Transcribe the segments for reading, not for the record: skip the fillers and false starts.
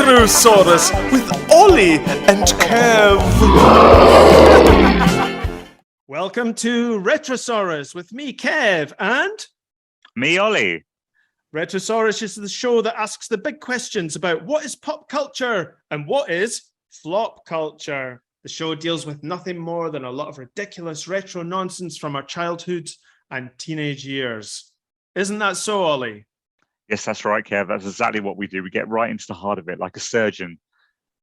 RETROSAURUS with Oli and Kev. Welcome to RETROSAURUS with me, Kev, and me, Oli. RETROSAURUS is the show that asks the big questions about what is pop culture and what is flop culture. The show deals with nothing more than a lot of ridiculous retro nonsense from our childhoods and teenage years. Isn't that so, Oli? Yes, that's right, Kev. That's exactly what we do. We get right into the heart of it, like a surgeon,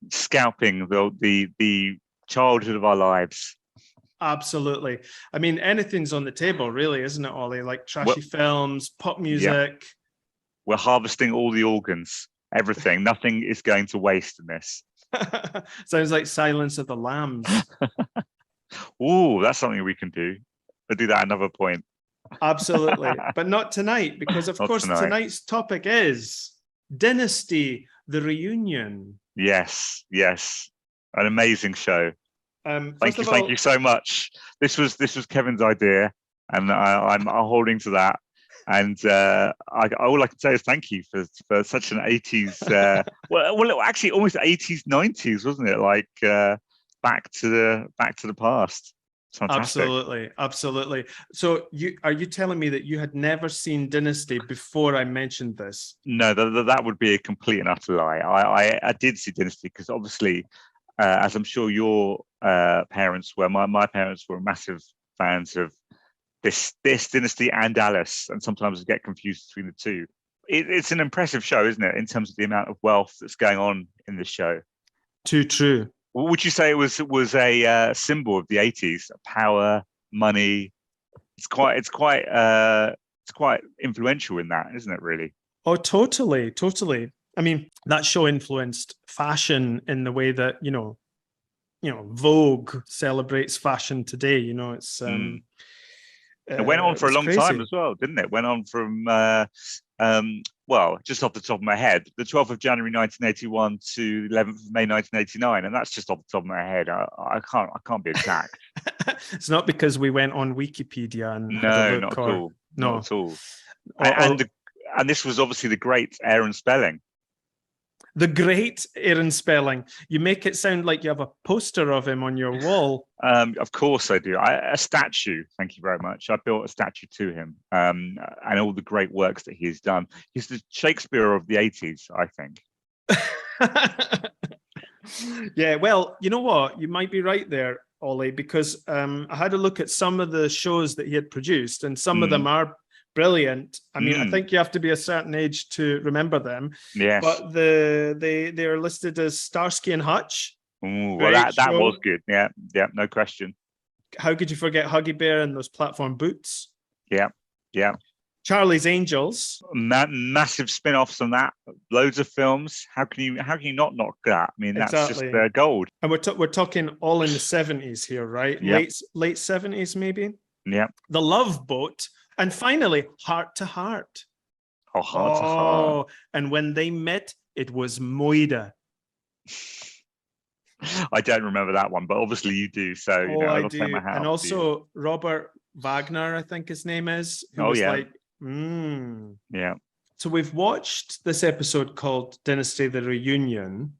scalping the childhood of our lives. Absolutely. I mean, anything's on the table, really, isn't it, Oli? Like trashy films, pop music. Yeah. We're harvesting all the organs, everything. Nothing is going to waste in this. Sounds like Silence of the Lambs. Ooh, that's something we can do. We'll do that at another point. Absolutely. But not tonight, because of course tonight's topic is Dynasty, the reunion. Yes. An amazing show. Thank you so much. This was Kevin's idea, and I'm holding to that. And all I can say is thank you for such an 80s, well, actually almost 80s, 90s, wasn't it? Like back to the past. Fantastic. Absolutely. So are you telling me that you had never seen Dynasty before I mentioned this? No, that would be a complete and utter lie. I did see Dynasty because obviously, as I'm sure your parents were, my parents were massive fans of this Dynasty and Alice, and sometimes I get confused between the two. It's an impressive show, isn't it, in terms of the amount of wealth that's going on in this show? Too true. Would you say it was a symbol of the 80s? Power, money. It's quite influential in that, isn't it? Really? Oh, totally. I mean, that show influenced fashion in the way that Vogue celebrates fashion today. It's it went on for a long time as well, didn't it? Went on from well, just off the top of my head, the 12th of January 1981 to the 11th of May 1989, and that's just off the top of my head. I can't be exact. It's not because we went on Wikipedia and not at all. And this was obviously the great Aaron Spelling. The great Aaron Spelling. You make it sound like you have a poster of him on your wall. Of course I do. A statue. Thank you very much. I built a statue to him, and all the great works that he's done. He's the Shakespeare of the 80s, I think. Yeah, well, you know what? You might be right there, Oli, because I had a look at some of the shows that he had produced, and some of them are brilliant. I mean, I think you have to be a certain age to remember them. Yes. But they're listed as Starsky and Hutch. Ooh, well, that was good. Yeah, no question. How could you forget Huggy Bear and those platform boots? Yeah. Charlie's Angels. Massive spin-offs on that. Loads of films. How can you not knock that? I mean, that's exactly. Just gold. And we're talking all in the 70s here, right? Yep. Late 70s, maybe. Yeah. The Love Boat. And finally, Heart to Heart. Oh, Heart to Heart. And when they met, it was Moida. I don't remember that one, but obviously you do. So I do. And also Robert Wagner, I think his name is. Yeah. So we've watched this episode called Dynasty: The Reunion,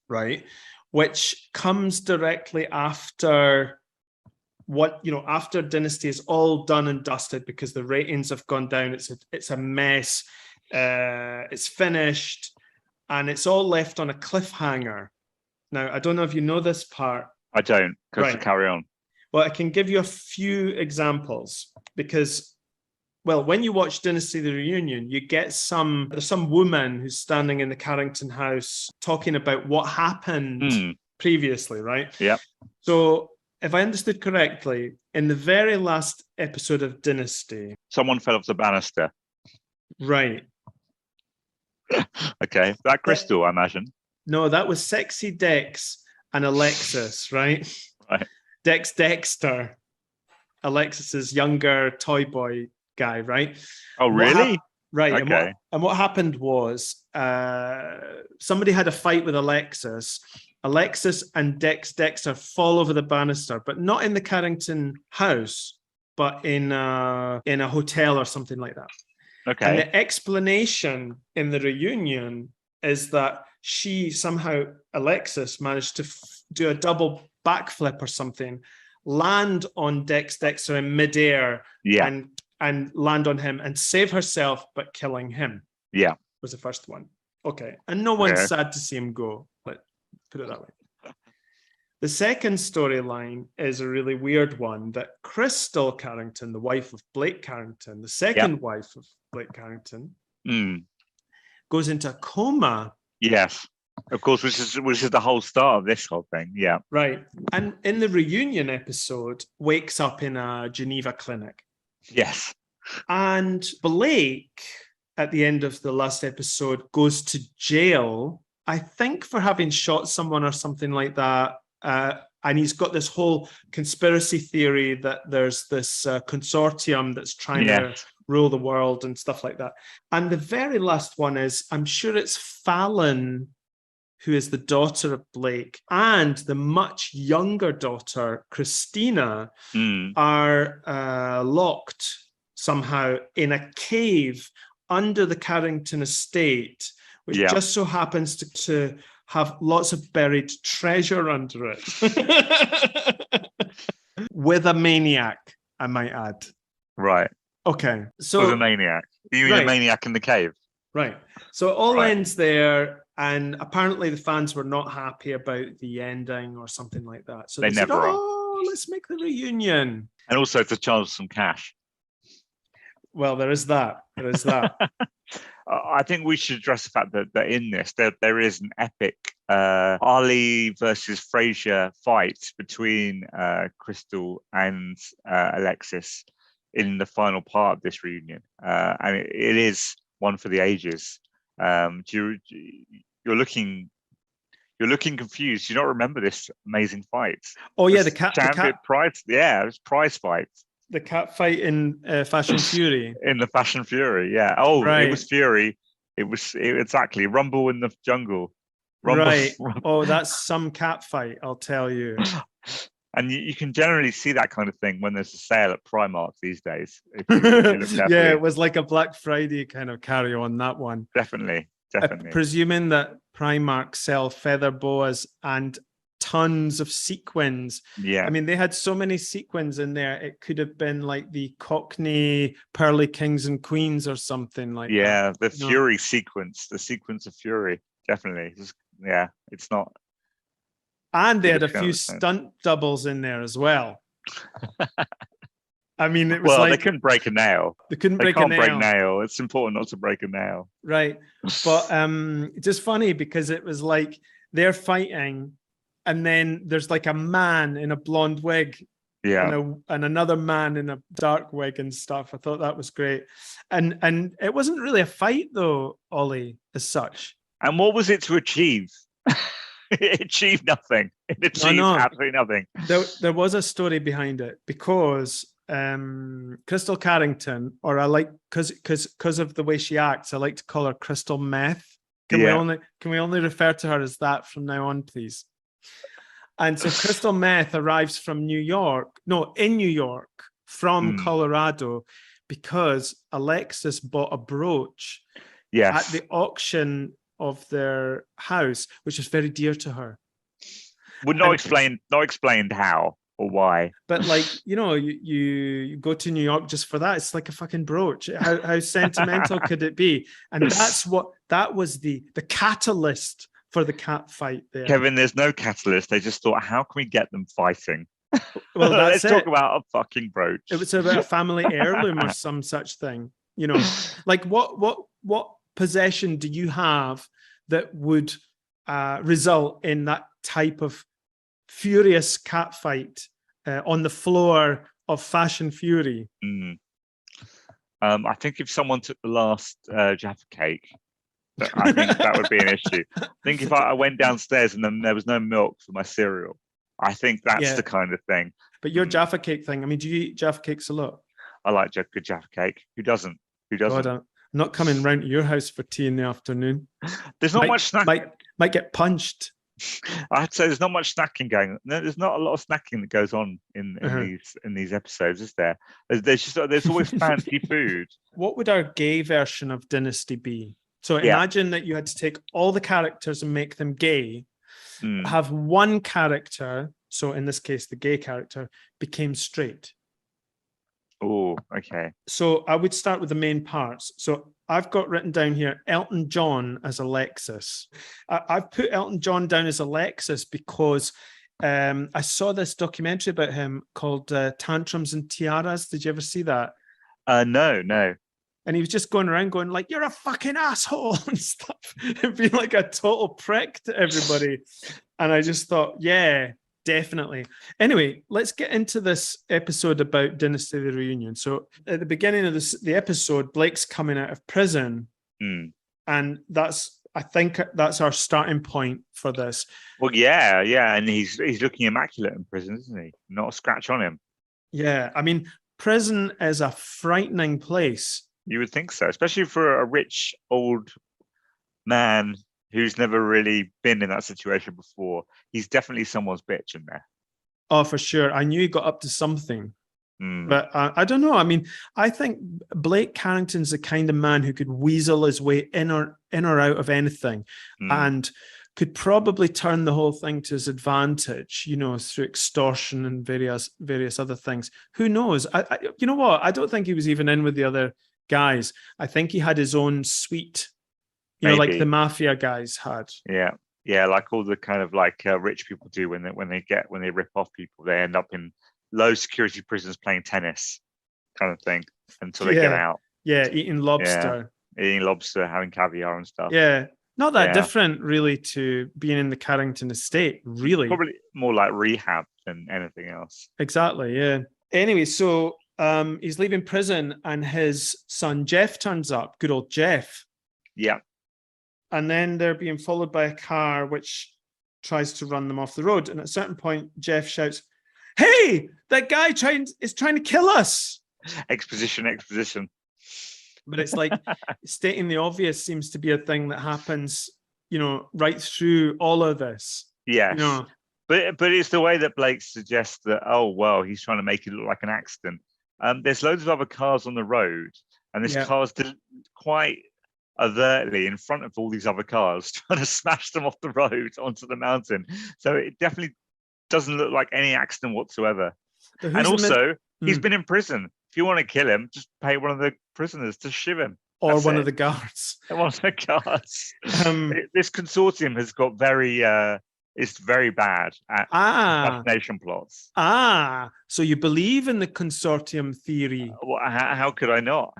right? Which comes directly after after Dynasty is all done and dusted because the ratings have gone down. It's a mess. It's finished, and it's all left on a cliffhanger. Now, I don't know if you know this part. I don't, because carry on. Well, I can give you a few examples because, well, when you watch Dynasty: The Reunion, you get there's some woman who's standing in the Carrington house talking about what happened previously, right? Yeah. So, if I understood correctly, in the very last episode of Dynasty, someone fell off the banister. Right. Okay. That Crystal, I imagine. No, that was Sexy Dex and Alexis, right? Right. Dex Dexter, Alexis's younger toy boy guy, right? Oh, really? Right. Okay. And what happened was somebody had a fight with Alexis. Alexis and Dex Dexter fall over the banister, but not in the Carrington house, but in a hotel or something like that. Okay. And the explanation in the reunion is that she somehow, Alexis, managed to do a double backflip or something, land on Dexter in midair, and land on him and save herself, but killing him. Yeah, was the first one. Okay, and no one's sad to see him go. Let's put it that way. The second storyline is a really weird one that Crystal Carrington, the wife of Blake Carrington, the second wife of Blake Carrington, goes into a coma. Yes, of course, which is the whole start of this whole thing. Yeah. Right. And in the reunion episode, wakes up in a Geneva clinic. Yes. And Blake, at the end of the last episode, goes to jail, I think for having shot someone or something like that. And he's got this whole conspiracy theory that there's this consortium that's trying to rule the world and stuff like that. And the very last one is, I'm sure it's Fallon, who is the daughter of Blake, and the much younger daughter, Christina, are locked somehow in a cave under the Carrington estate, which just so happens to have lots of buried treasure under it. With a maniac, I might add. Right. Okay. So with a maniac. You mean a maniac in the cave? Right. So it all ends there, and apparently the fans were not happy about the ending or something like that. So they said, let's make the reunion. And also it's a chance for some cash. Well, there is that. There is that. I think we should address the fact that in this, there is an epic Ali versus Frazier fight between Crystal and Alexis in the final part of this reunion. And it is one for the ages. You're looking confused. Do you not remember this amazing fight? Oh, yeah, prize. Yeah, it was prize fight. The cat fight in Fashion Fury. In the Fashion Fury, yeah. Oh, right. It was Fury. Exactly. Rumble in the Jungle. Rumble, right. Oh, that's some cat fight, I'll tell you. And you can generally see that kind of thing when there's a sale at Primark these days. Yeah, it was like a Black Friday kind of carry on, that one. Definitely. Presuming that Primark sell feather boas and tons of sequins. Yeah. I mean, they had so many sequins in there. It could have been like the Cockney Pearly Kings and Queens or something like that. Yeah, the Fury sequence, the sequence of Fury. Definitely. It's not. And they had a few stunt doubles in there as well. I mean, it was they couldn't break a nail. They can't break a nail. It's important not to break a nail. Right. But it's just funny because it was like they're fighting, and then there's like a man in a blonde wig, and another man in a dark wig and stuff. I thought that was great, and it wasn't really a fight though, Ollie, as such. And what was it to achieve? It achieved nothing. It achieved absolutely nothing. There was a story behind it because Crystal Carrington, or I like because of the way she acts, I like to call her Crystal Meth. Can we only refer to her as that from now on, please? And so Crystal Meth arrives in New York from Colorado, because Alexis bought a brooch at the auction of their house, which is very dear to her. Not explained how or why. But like, you go to New York just for that. It's like a fucking brooch. How sentimental could it be? And that was the catalyst for the cat fight there. Kevin, there's no catalyst. They just thought, how can we get them fighting? Well, let's talk about a fucking brooch. It was about a family heirloom or some such thing. Like what possession do you have that would result in that type of furious cat fight on the floor of Fashion Fury? I think if someone took the last Jaffa cake, I think that would be an issue. I think if I went downstairs and then there was no milk for my cereal, I think that's the kind of thing. But your Jaffa cake thing, I mean, do you eat Jaffa cakes a lot? I like good Jaffa cake. Who doesn't? God, I'm not coming round to your house for tea in the afternoon. There's not much snacking. Might get punched. I'd say there's not much snacking going on. There's not a lot of snacking that goes on in these episodes, is there? There's always fancy food. What would our gay version of Dynasty be? So imagine that you had to take all the characters and make them gay, have one character, so in this case, the gay character, became straight. Oh, okay. So I would start with the main parts. So I've got written down here, Elton John as Alexis. I've put Elton John down as Alexis because I saw this documentary about him called Tantrums and Tiaras. Did you ever see that? No. And he was just going around going like, you're a fucking asshole and stuff. And being like a total prick to everybody. And I just thought, yeah, definitely. Anyway, let's get into this episode about Dynasty the Reunion. So at the beginning of the episode, Blake's coming out of prison. And I think that's our starting point for this. Well, yeah. And he's looking immaculate in prison, isn't he? Not a scratch on him. Yeah. I mean, prison is a frightening place. You would think so, especially for a rich old man who's never really been in that situation before. He's definitely someone's bitch in there. Oh, for sure. I knew he got up to something. But I don't know. I mean, I think Blake Carrington's the kind of man who could weasel his way in or out of anything and could probably turn the whole thing to his advantage, you know, through extortion and various other things. Who knows? You know what? I don't think he was even in with the other guys. I think he had his own suite, you know, like the mafia guys had. Yeah, like all the kind of like rich people do when they rip off people, they end up in low security prisons playing tennis, kind of thing, until they get out. Yeah, eating lobster. Yeah, eating lobster, having caviar and stuff. Yeah, not that different really to being in the Carrington estate, really. Probably more like rehab than anything else. Exactly, yeah. Anyway, so he's leaving prison and his son Jeff turns up, good old Jeff. Yeah. And then they're being followed by a car which tries to run them off the road. And at a certain point, Jeff shouts, "Hey, that guy is trying to kill us." Exposition. But it's like stating the obvious seems to be a thing that happens, you know, right through all of this. Yes. You know? But it's the way that Blake suggests that, oh, well, he's trying to make it look like an accident. There's loads of other cars on the road, and this car's quite overtly in front of all these other cars, trying to smash them off the road onto the mountain. So it definitely doesn't look like any accident whatsoever. And also, he's been in prison. If you want to kill him, just pay one of the prisoners to shiv him. Or one of the guards. One of the guards. This consortium has got it's very bad at assassination plots. So you believe in the consortium theory? Well, how could I not?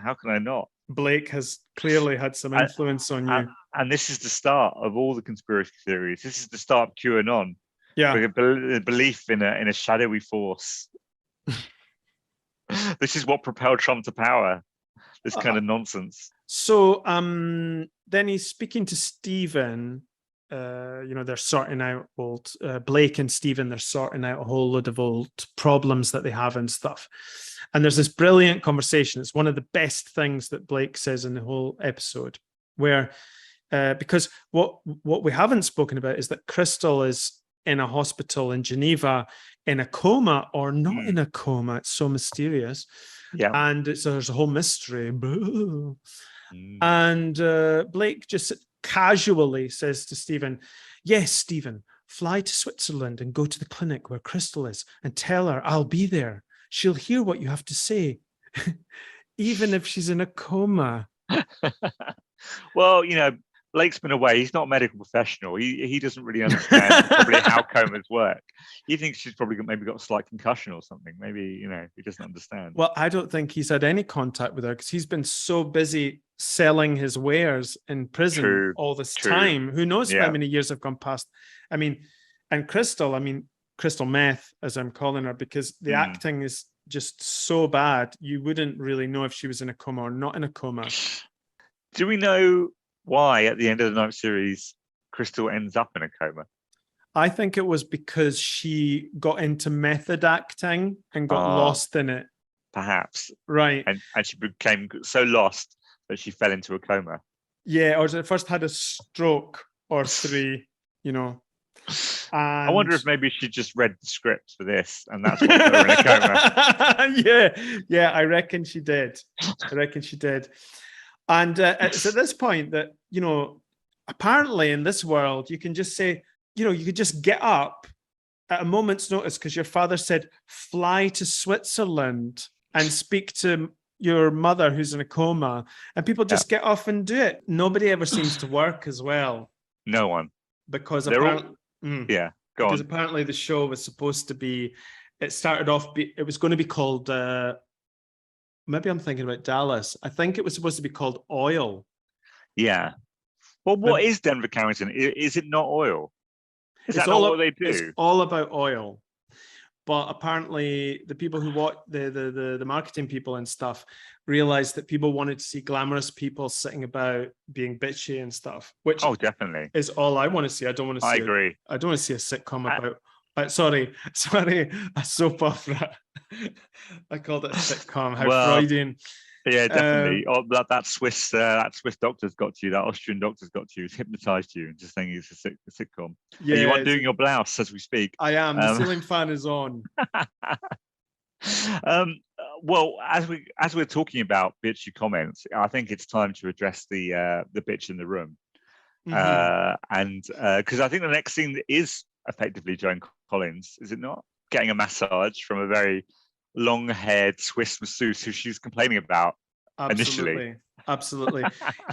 Blake has clearly had some influence on you. And this is the start of all the conspiracy theories. This is the start of QAnon. Yeah. The belief in a shadowy force. This is what propelled Trump to power. This kind of nonsense. So then he's speaking to Stephen. You know, they're sorting out Blake and Stephen, they're sorting out a whole load of old problems that they have and stuff. And there's this brilliant conversation. It's one of the best things that Blake says in the whole episode, where because what we haven't spoken about is that Crystal is in a hospital in Geneva in a coma or not in a coma. It's so mysterious. Yeah. And there's a whole mystery. And Blake just casually says to Stephen, "Yes, Stephen, fly to Switzerland and go to the clinic where Crystal is and tell her I'll be there. She'll hear what you have to say, even if she's in a coma." Well, you know, Blake's been away. He's not a medical professional. He doesn't really understand probably how comas work. He thinks she's probably maybe got a slight concussion or something. Maybe, you know, he doesn't understand. Well, I don't think he's had any contact with her because he's been so busy selling his wares in prison all this time. Who knows how many years have gone past? I mean, and Crystal Meth, as I'm calling her, because the acting is just so bad. You wouldn't really know if she was in a coma or not in a coma. Do we know why at the end of the 9th series Crystal ends up in a coma? I think it was because she got into method acting and got lost in it. Perhaps. Right. And she became so lost that she fell into a coma. Yeah, or first had a stroke or 3, you know. And... I wonder if maybe she just read the script for this and that's what put her in a coma. Yeah, I reckon she did. And it's at this point that, apparently in this world, you can just say, you could just get up at a moment's notice because your father said, fly to Switzerland and speak to your mother who's in a coma, and people just get off and do it. Nobody ever seems to work as well. No one. Because apparently, apparently the show was supposed to be, it started off, it was going to be called, maybe I'm thinking about Dallas. I think it was supposed to be called Oil. Yeah. Well, what is Denver Carrington? Is it not oil? Is that not what they do? It's all about oil. But apparently the people who watch the marketing people and stuff realized that people wanted to see glamorous people sitting about being bitchy and stuff, which definitely is all I want to see. I don't want to see. I agree. I don't want to see a sitcom about. Sorry, a soap opera. I called it a sitcom. How Freudian. Yeah, definitely. That Swiss doctor's got to you. That Austrian doctor's got to you. He's hypnotized you and just saying it's a sitcom. Yeah, you are doing your blouse as we speak. I am. The ceiling fan is on. Well, as we're talking about bitchy comments, I think it's time to address the bitch in the room, and because I think the next scene is effectively Joan Collins, is it not? Getting a massage from a very long-haired Swiss masseuse who she's complaining about initially. Absolutely.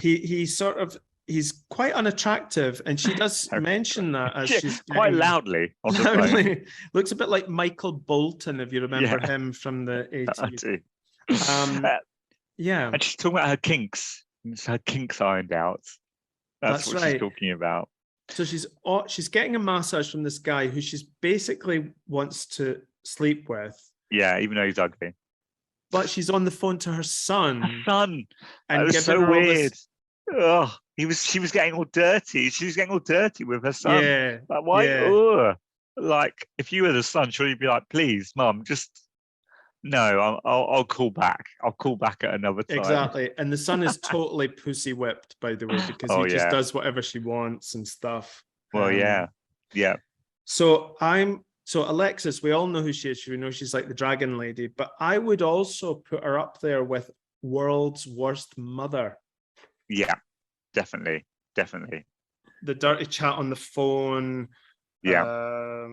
He's quite unattractive, and she does mention that as she's quite loudly on the phone. Looks a bit like Michael Bolton, if you remember him from the 80s. And she's talking about her kinks. It's her kinks ironed out. That's what she's talking about. So she's getting a massage from this guy who she's basically wants to sleep with. Yeah, even though he's ugly. But she's on the phone to her son. Her son. And that was so weird. She was getting all dirty. She was getting all dirty with her son. Yeah. Like, why? Yeah. Like, if you were the son, surely you'd be like, please, mum, just no, I'll call back. I'll call back at another time. Exactly. And the son is totally pussy whipped, by the way, because he just does whatever she wants and stuff. Well, yeah. So Alexis, we all know who she is. We know she's like the dragon lady, but I would also put her up there with world's worst mother. Yeah, definitely. The dirty chat on the phone. Yeah.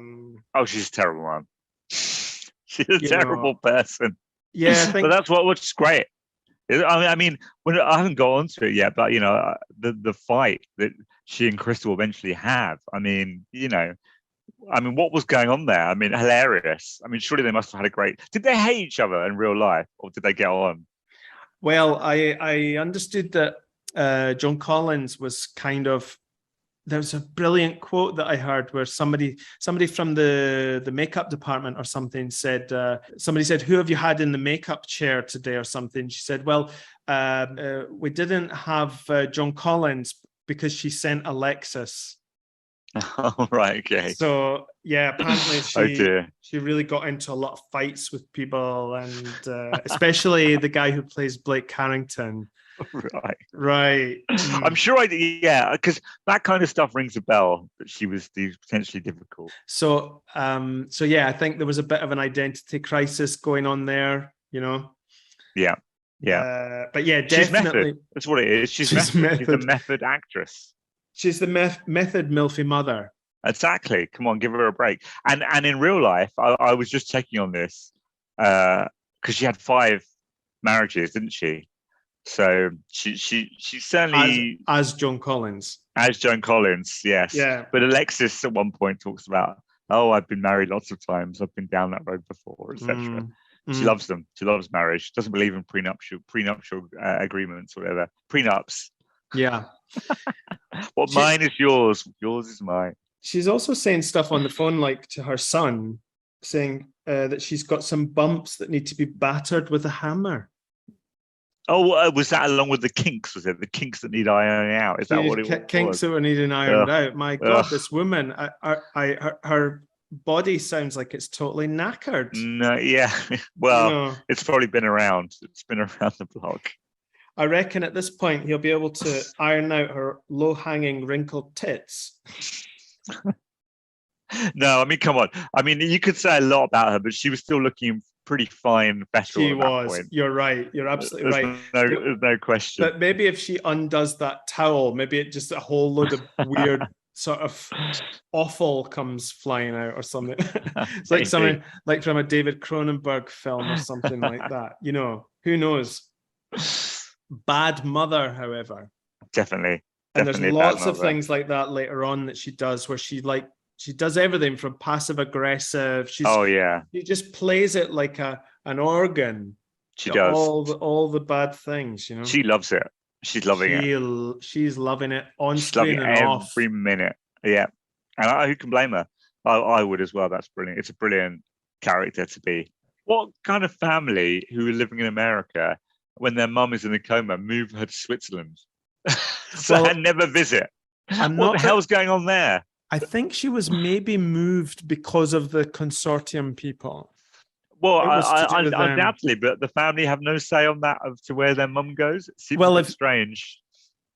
She's a terrible one. She's a terrible person. Yeah, I think... but that's what's great. I mean, when I haven't got onto it yet, but the fight that she and Crystal eventually have. I mean, what was going on there? I mean, hilarious. I mean, surely they must have had a great... Did they hate each other in real life, or did they get on? Well, I understood that Joan Collins was kind of... There was a brilliant quote that I heard where somebody from the makeup department or something said, somebody said, who have you had in the makeup chair today or something? She said, well, we didn't have Joan Collins because she sent Alexis. Oh, right, okay. So yeah, apparently she really got into a lot of fights with people, and especially the guy who plays Blake Carrington. Right. I'm sure because that kind of stuff rings a bell, that she was potentially difficult. So I think there was a bit of an identity crisis going on there, Yeah. But yeah, definitely. That's what it is. She's method. She's a method actress. She's the method milfy mother. Exactly. Come on, give her a break. And in real life, I was just checking on this because she had 5 marriages, didn't she? So she certainly as Joan Collins. As Joan Collins, yes. Yeah. But Alexis at one point talks about, I've been married lots of times. I've been down that road before, etc. She loves them. She loves marriage. Doesn't believe in prenuptial agreements, whatever. Prenups. Yeah. Mine is yours. Yours is mine. She's also saying stuff on the phone, like to her son, saying that she's got some bumps that need to be battered with a hammer. Oh, was that along with the kinks? Was it the kinks that need ironing out? Is that what it was? Kinks that were needing ironed out. My God, this woman, her body sounds like it's totally knackered. No, yeah. Well, it's probably been around. It's been around the block. I reckon at this point he'll be able to iron out her low-hanging wrinkled tits. No, I mean, come on. I mean, you could say a lot about her, but she was still looking pretty fine Vettel. She was. You're right. You're absolutely right. There's no question. But maybe if she undoes that towel, maybe it just a whole load of weird sort of offal comes flying out or something. It's like something like from a David Cronenberg film or something like that. You know, who knows? Bad Mother, however. Definitely. And there's lots of things like that later on that she does where she does everything from passive aggressive. She just plays it like an organ. She does all the bad things, you know. She loves it. She's loving it. She's loving it on screen and off every minute. Yeah, and who can blame her? I would as well. That's brilliant. It's a brilliant character to be. What kind of family who are living in America when their mum is in a coma move her to Switzerland and never visit? What the hell's going on there? I think she was maybe moved because of the consortium people. Well, undoubtedly, but the family have no say on that as to where their mum goes. It seems strange.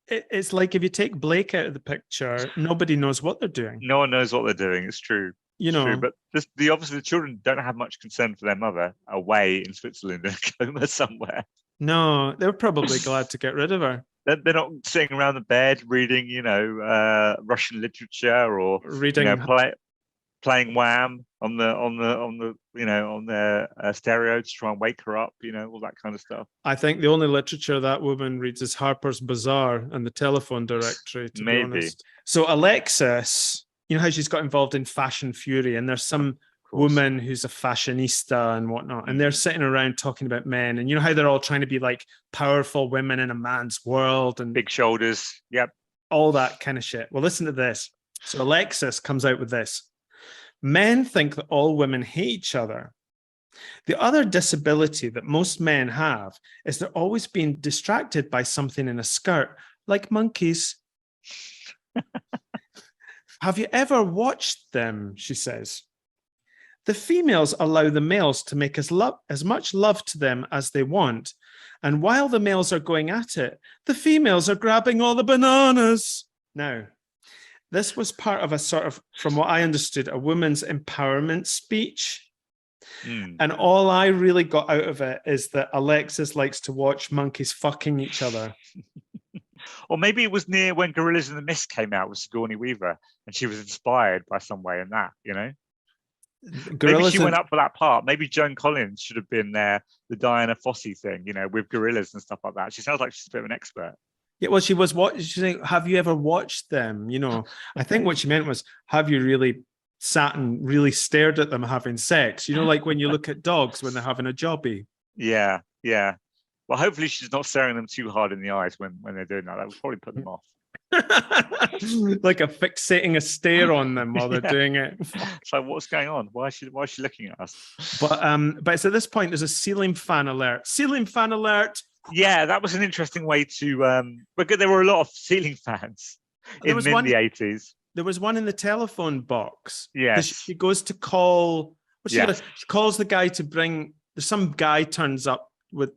It's like if you take Blake out of the picture, nobody knows what they're doing. No one knows what they're doing. It's true. You know, but obviously the children don't have much concern for their mother away in Switzerland in a coma somewhere. No, they're probably glad to get rid of her. They're not sitting around the bed reading, Russian literature or reading, playing Wham on their stereo to try and wake her up, all that kind of stuff. I think the only literature that woman reads is Harper's Bazaar and the telephone directory, to be honest. So Alexis, you know how she's got involved in Fashion Fury, and there's some woman who's a fashionista and whatnot, and they're sitting around talking about men, and you know how they're all trying to be like powerful women in a man's world and big shoulders, all that kind of shit. Well, listen to this. So Alexis comes out with this. Men think that all women hate each other. The other disability that most men have is they're always being distracted by something in a skirt, like monkeys. Have you ever watched them? She says. The females allow the males to make as much love to them as they want. And while the males are going at it, the females are grabbing all the bananas. Now, this was part of a sort of, from what I understood, a woman's empowerment speech. And all I really got out of it is that Alexis likes to watch monkeys fucking each other. Or maybe it was near when Gorillas in the Mist came out with Sigourney Weaver, and she was inspired by some way in that, Maybe she went up for that part. Maybe Joan Collins should have been there, the Diana Fossey thing, with gorillas and stuff like that. She sounds like she's a bit of an expert. Yeah, well, she was saying, have you ever watched them? I think what she meant was, have you really sat and really stared at them having sex? Like when you look at dogs when they're having a jobby. Yeah. Well, hopefully she's not staring them too hard in the eyes when they're doing that. That would probably put them off. Like fixating a stare on them while they're doing it. It's like, what's going on? Why is she looking at us? But it's at this point there's a ceiling fan alert. Ceiling fan alert. Yeah, that was an interesting way to because there were a lot of ceiling fans in the 80s. There was one in the telephone box. Yes. She goes to call. She calls the guy to bring. There's some guy turns up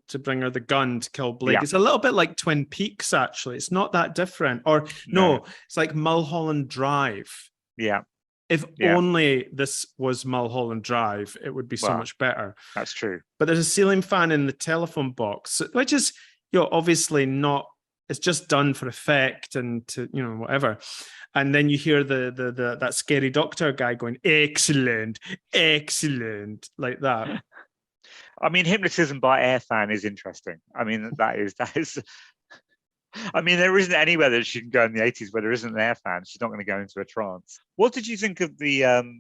to bring her the gun to kill Blake. It's a little bit like Twin Peaks, actually. It's not that different. Or no, it's like Mulholland Drive. Yeah. If only this was Mulholland Drive, it would be so much better. That's true. But there's a ceiling fan in the telephone box, which is, obviously not. It's just done for effect and to, whatever. And then you hear that scary doctor guy going, excellent, excellent, like that. I mean, hypnotism by air fan is interesting. I mean, that is. I mean, there isn't anywhere that she can go in the 80s where there isn't an air fan. She's not going to go into a trance. What did you think of the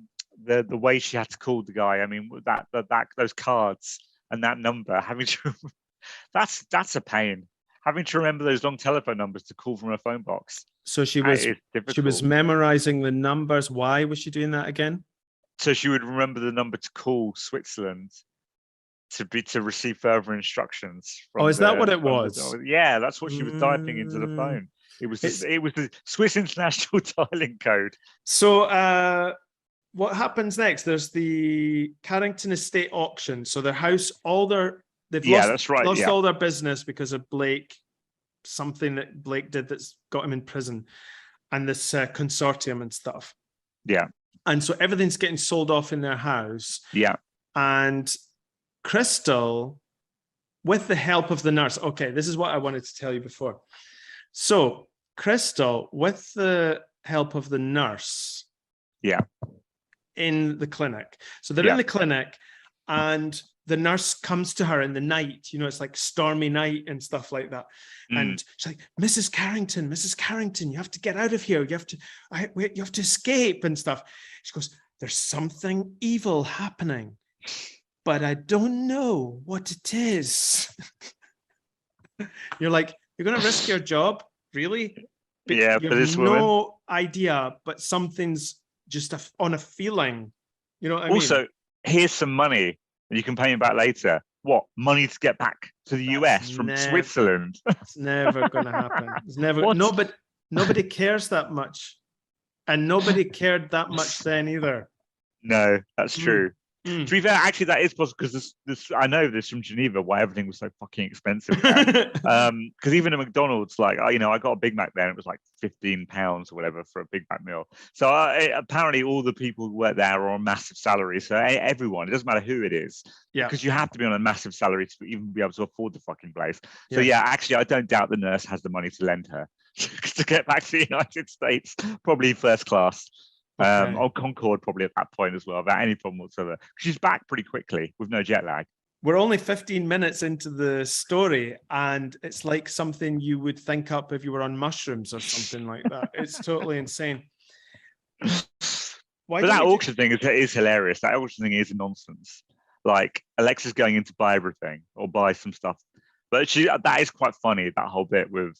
way she had to call the guy? I mean, that those cards and that number, having to that's a pain. Having to remember those long telephone numbers to call from a phone box. So she was memorizing the numbers. Why was she doing that again? So she would remember the number to call Switzerland to receive further instructions. Is that what it was? Yeah, that's what she was typing into the phone. It was the Swiss International Dialing Code. So what happens next? There's the Carrington estate auction. So their house, they've lost all their business because of Blake, something that Blake did that's got him in prison, and this consortium and stuff. Yeah. And so everything's getting sold off in their house. Yeah. And Crystal, with the help of the nurse. Okay, this is what I wanted to tell you before. So Crystal, with the help of the nurse, in the clinic. So they're in the clinic, and the nurse comes to her in the night. You know, it's like stormy night and stuff like that. And she's like, Mrs. Carrington, you have to get out of here. You have to escape and stuff. She goes, there's something evil happening, but I don't know what it is. You're like, you're going to risk your job? Really? But you have this no idea, but something's just on a feeling. You know what I mean? Also, here's some money and you can pay me back later. What? Money to get back to the US from Switzerland? It's never going to happen. It's never. Nobody cares that much. And nobody cared that much then either. No, that's true. To be fair, actually, that is possible because this I know this from Geneva why everything was so fucking expensive. Because even at McDonald's, like I got a Big Mac there, and it was like £15 or whatever for a Big Mac meal. So apparently, all the people who work there are on massive salaries. So everyone, it doesn't matter who it is, because you have to be on a massive salary to even be able to afford the fucking place. So actually, I don't doubt the nurse has the money to lend her to get back to the United States, probably first class. On Concorde probably at that point as well, without any problem whatsoever. She's back pretty quickly with no jet lag. We're only 15 minutes into the story, and it's like something you would think up if you were on mushrooms or something like that. It's totally insane. But that auction thing is hilarious. That auction thing is nonsense. Like Alexa's going in to buy everything or buy some stuff, but that is quite funny. That whole bit with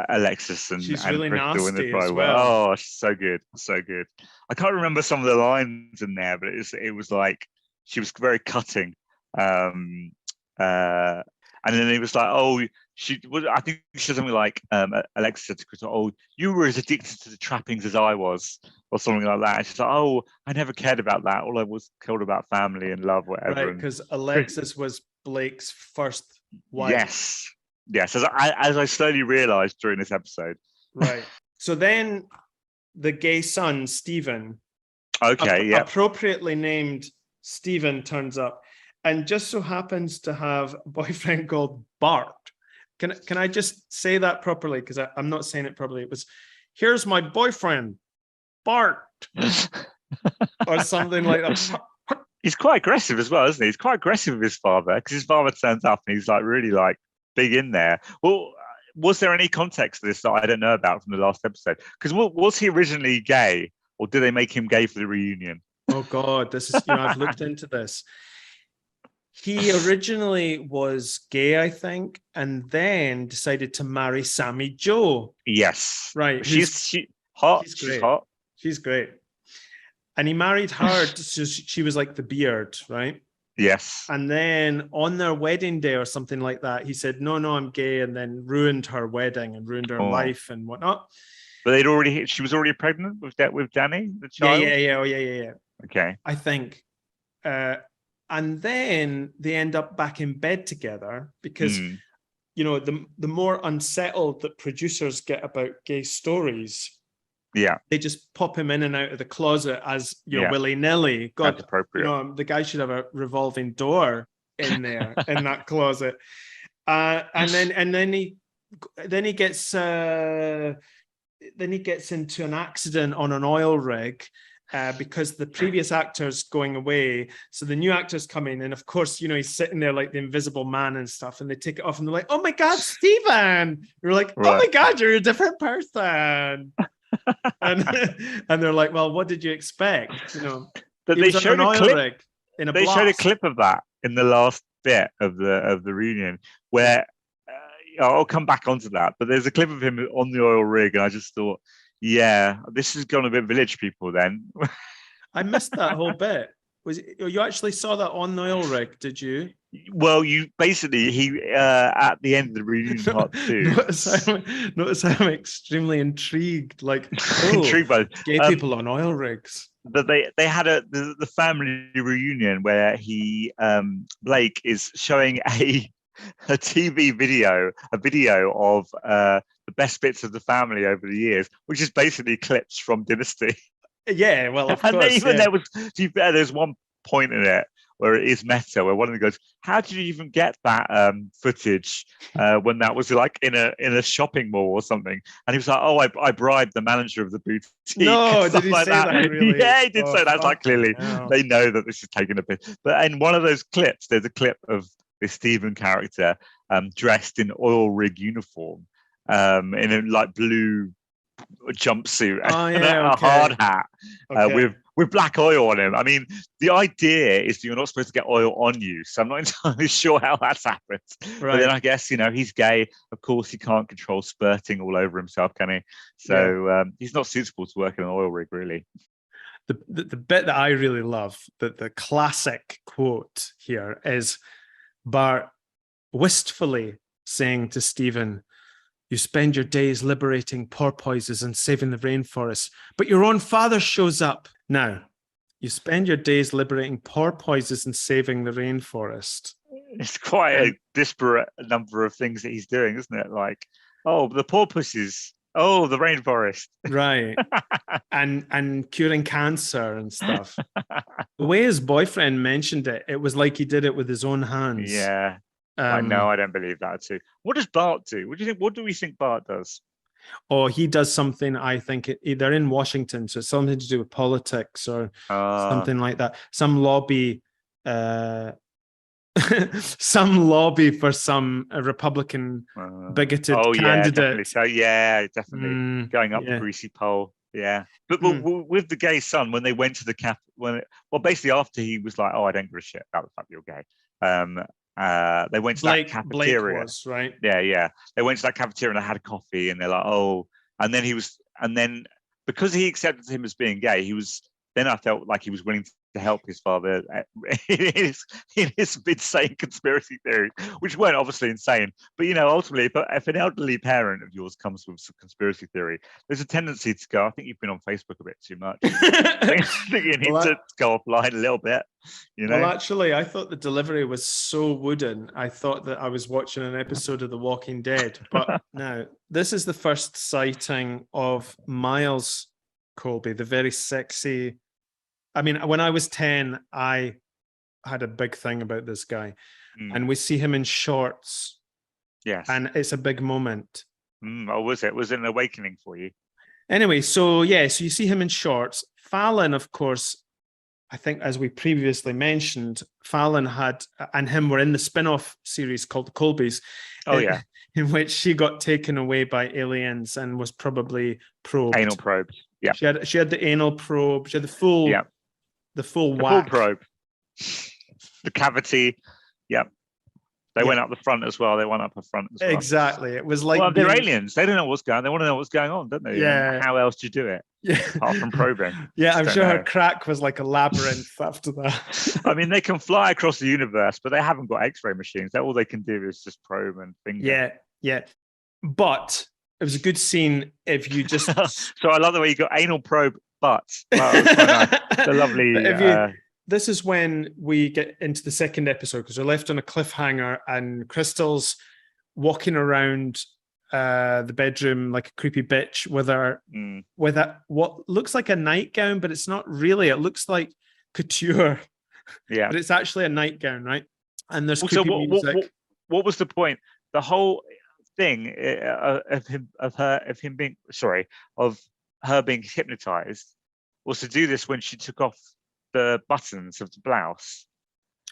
Alexis and really Crystal in the nasty as pro. well. Oh, she's so good, so good. I can't remember some of the lines in there, but it was like she was very cutting. And then it was like, I think she said something like, Alexis said to Crystal, "Oh, you were as addicted to the trappings as I was," or something like that. And she's like, "Oh, I never cared about that. All I was cared about family and love, whatever." Right, because Alexis was Blake's first wife. Yes, as I slowly realized during this episode. Right. So then the gay son, Stephen, appropriately named Stephen, turns up and just so happens to have a boyfriend called Bart. Can I just say that properly? Because I'm not saying it properly. It was, here's my boyfriend, Bart. Or something like that. He's quite aggressive as well, isn't he? He's quite aggressive with his father, because his father turns up and he's like really like big in there. Well, was there any context to this that I don't know about from the last episode? Because was he originally gay, or did they make him gay for the reunion? Oh God, this is, I've looked into this. He originally was gay, I think, and then decided to marry Sammy Jo. Yes. Right. She's hot. She's hot. She's great. And he married her, so she was like the beard, right? Yes. And then on their wedding day or something like that, he said, no, I'm gay, and then ruined her wedding and ruined her life and whatnot. But she was already pregnant with Danny, the child? Yeah. Okay. I think. And then they end up back in bed together because, the more unsettled that producers get about gay stories, they just pop him in and out of the closet as willy-nilly. God, that's appropriate. The guy should have a revolving door in there in that closet. And then he gets into an accident on an oil rig. Because the previous actor's going away, so the new actors come in, and of course, he's sitting there like the Invisible Man and stuff, and they take it off, and they're like, "Oh my God, Stephen!" You're like, "Oh my God, you're a different person," and they're like, "Well, what did you expect?" But they showed a clip. They showed a clip of that in the last bit of the reunion where I'll come back onto that. But there's a clip of him on the oil rig, and I just thought, yeah, this has gone a bit Village People then. I missed that whole bit. You actually saw that on the oil rig, did you? Well, he at the end of the reunion part 2. Notice how I'm extremely intrigued. Like, intrigued by gay people on oil rigs. But they had the family reunion where Blake is showing a TV video, a video of the best bits of the family over the years, which is basically clips from Dynasty. Yeah, well, of course. There's one point in it where it is meta, where one of them goes, "How did you even get that footage when that was like in a shopping mall or something?" And he was like, "Oh, I bribed the manager of the boutique." No, did he like say that really? Yeah, he did say that's like clearly hell. they know that this is taking a piss. But in one of those clips, there's a clip of this Stephen character dressed in oil rig uniform, in a like blue jumpsuit and a hard hat with black oil on him. I mean, the idea is that you're not supposed to get oil on you, so I'm not entirely sure how that's happened. Right. But then I guess, you know, he's gay. Of course, he can't control spurting all over himself, can he? So he's not suitable to work in an oil rig, really. The bit that I really love, the classic quote here, is Bart wistfully saying to Stephen, "You spend your days liberating porpoises and saving the rainforest, but your own father shows up." Now, you spend your days liberating porpoises and saving the rainforest. It's quite a disparate number of things that he's doing, isn't it? Like, oh, the porpoises. Oh, the rainforest. Right. and curing cancer and stuff. The way his boyfriend mentioned it, it was like he did it with his own hands. Yeah. I know, I don't believe that too. What does Bart do? What do you think? What do we think Bart does? Oh, he does something, I think, they're in Washington, so it's something to do with politics or something like that. Some lobby, some lobby for some Republican bigoted candidate. Yeah, definitely. Going up the greasy pole. Yeah. But with the gay son, when they went to the basically after he was like, "Oh, I don't give a shit about the fact that you're gay." They went to that cafeteria. Blake was, right? Yeah. They went to that cafeteria and they had a coffee, and they're like, "Oh," and then because he accepted him as being gay, then I felt like he was willing to help his father in his insane conspiracy theory, which weren't obviously insane. But, you know, ultimately, if an elderly parent of yours comes with some conspiracy theory, there's a tendency to go, "I think you've been on Facebook a bit too much." I think you need to go offline a little bit. You know? Well, actually, I thought the delivery was so wooden. I thought that I was watching an episode of The Walking Dead. But now, this is the first sighting of Miles Colby, the very sexy. I mean, when I was 10, I had a big thing about this guy. And we see him in shorts. Yes. And it's a big moment. Oh, was it? Was it an awakening for you? Anyway, so you see him in shorts. Fallon, of course, I think, as we previously mentioned, Fallon and him were in the spin-off series called The Colbys. Oh, yeah. In which she got taken away by aliens and was probably probed. Anal probed. Yeah. She had the anal probe. She had the full whack. Full probe. The cavity. Yeah. They went up the front as well. They went up the front as well. Exactly. It was like they're aliens. They don't know what's going on. They want to know what's going on, don't they? Yeah. How else do you do it? Yeah. Apart from probing. Yeah, I'm sure her crack was like a labyrinth after that. I mean, they can fly across the universe, but they haven't got X-ray machines. All they can do is just probe and finger. Yeah. But it was a good scene if you just... So I love the way you got anal probe, but the lovely... This is when we get into the second episode, because we're left on a cliffhanger and Crystal's walking around the bedroom like a creepy bitch with what looks like a nightgown, but it's not really. It looks like couture. Yeah. But it's actually a nightgown, right? And there's creepy music. What was the point? The whole thing of her being hypnotized was to do this when she took off the buttons of the blouse,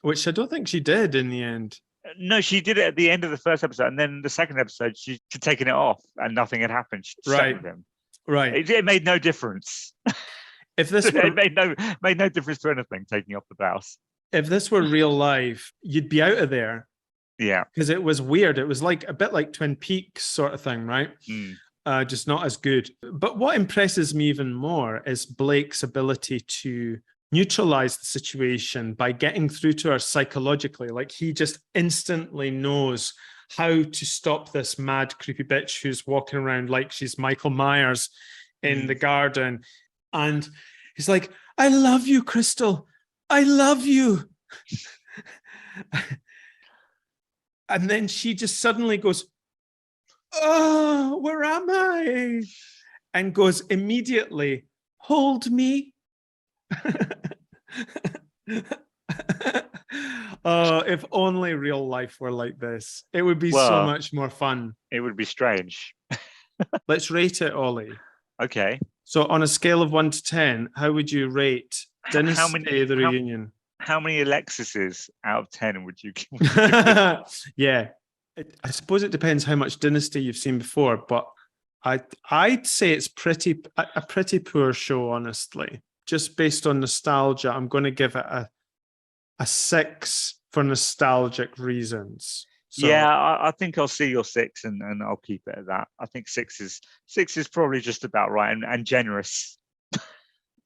which I don't think she did in the end. No, she did it at the end of the first episode, and then the second episode she'd taken it off and nothing had happened. She'd slept with him. Right. It made no difference. If this it made no difference to anything, taking off the blouse. If this were real life, you'd be out of there. Yeah. Because it was weird. It was like a bit like Twin Peaks sort of thing, right? Just not as good. But what impresses me even more is Blake's ability to neutralize the situation by getting through to her psychologically. Like, he just instantly knows how to stop this mad, creepy bitch who's walking around like she's Michael Myers in the garden. And he's like, "I love you, Crystal. I love you." And then she just suddenly goes, "Oh, where am I?" And goes immediately, "Hold me." Oh, if only real life were like this. It would be so much more fun. It would be strange. Let's rate it, Ollie. Okay. So on a scale of 1 to 10, how would you rate Dynasty the Reunion? How many Alexises out of 10 would you give? Yeah. I suppose it depends how much Dynasty you've seen before, but I'd say it's a pretty poor show, honestly. Just based on nostalgia, I'm going to give it a 6 for nostalgic reasons. So, yeah, I think I'll see your 6 and I'll keep it at that. I think 6 is probably just about right and generous.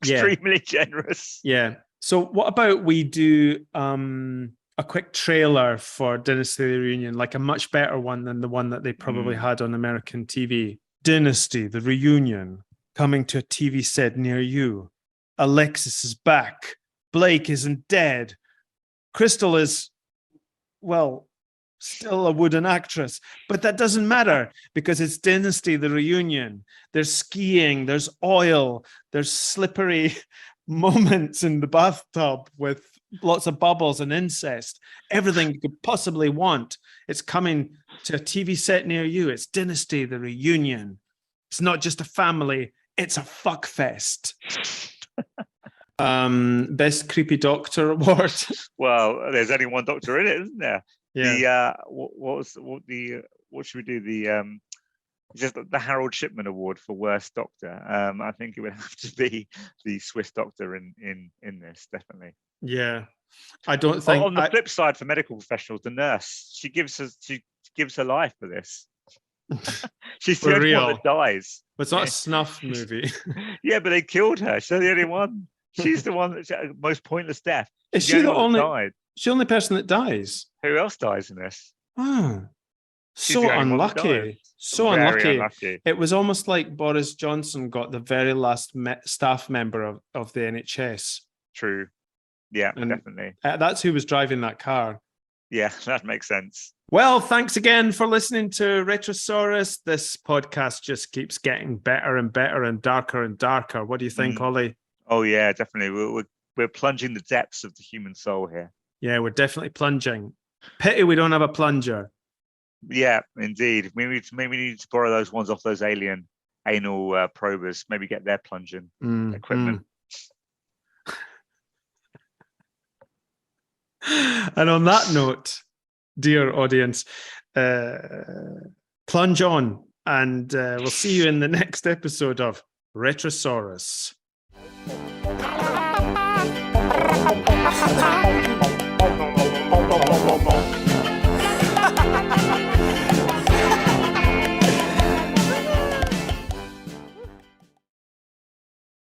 Extremely generous. Yeah. So what about we do a quick trailer for Dynasty the Reunion, like a much better one than the one that they probably had on American TV. Dynasty the Reunion, coming to a TV set near you. Alexis is back. Blake isn't dead. Crystal is, well, still a wooden actress, but that doesn't matter because it's Dynasty the Reunion. There's skiing, there's oil, there's slippery moments in the bathtub with lots of bubbles and incest. Everything you could possibly want. It's coming to a TV set near you. It's Dynasty the Reunion. It's not just a family, it's a fuck fest. Best creepy doctor award. Well, there's only one doctor in it, isn't there? Yeah. What should we do? Just the Harold Shipman Award for worst doctor. I think it would have to be the Swiss doctor in this, definitely. Yeah. I don't think on the flip side for medical professionals, the nurse, she gives her life for this. She's the only one that dies. But it's not a snuff movie. Yeah, but they killed her. She's the only one. She's the one that's most pointless death. Is she the only person that dies? Who else dies in this? Oh, so unlucky. So unlucky. It was almost like Boris Johnson got the very last staff member of the NHS. True. Yeah, definitely. That's who was driving that car. Yeah, that makes sense. Well, thanks again for listening to RETROSAURUS. This podcast just keeps getting better and better and darker. What do you think, Ollie? Oh, yeah, definitely. We're plunging the depths of the human soul here. Yeah, we're definitely plunging. Pity we don't have a plunger. Yeah, indeed. Maybe we need to borrow those ones off those alien anal probers. Maybe get their plunging equipment. And on that note, dear audience, plunge on, and we'll see you in the next episode of RETROSAURUS.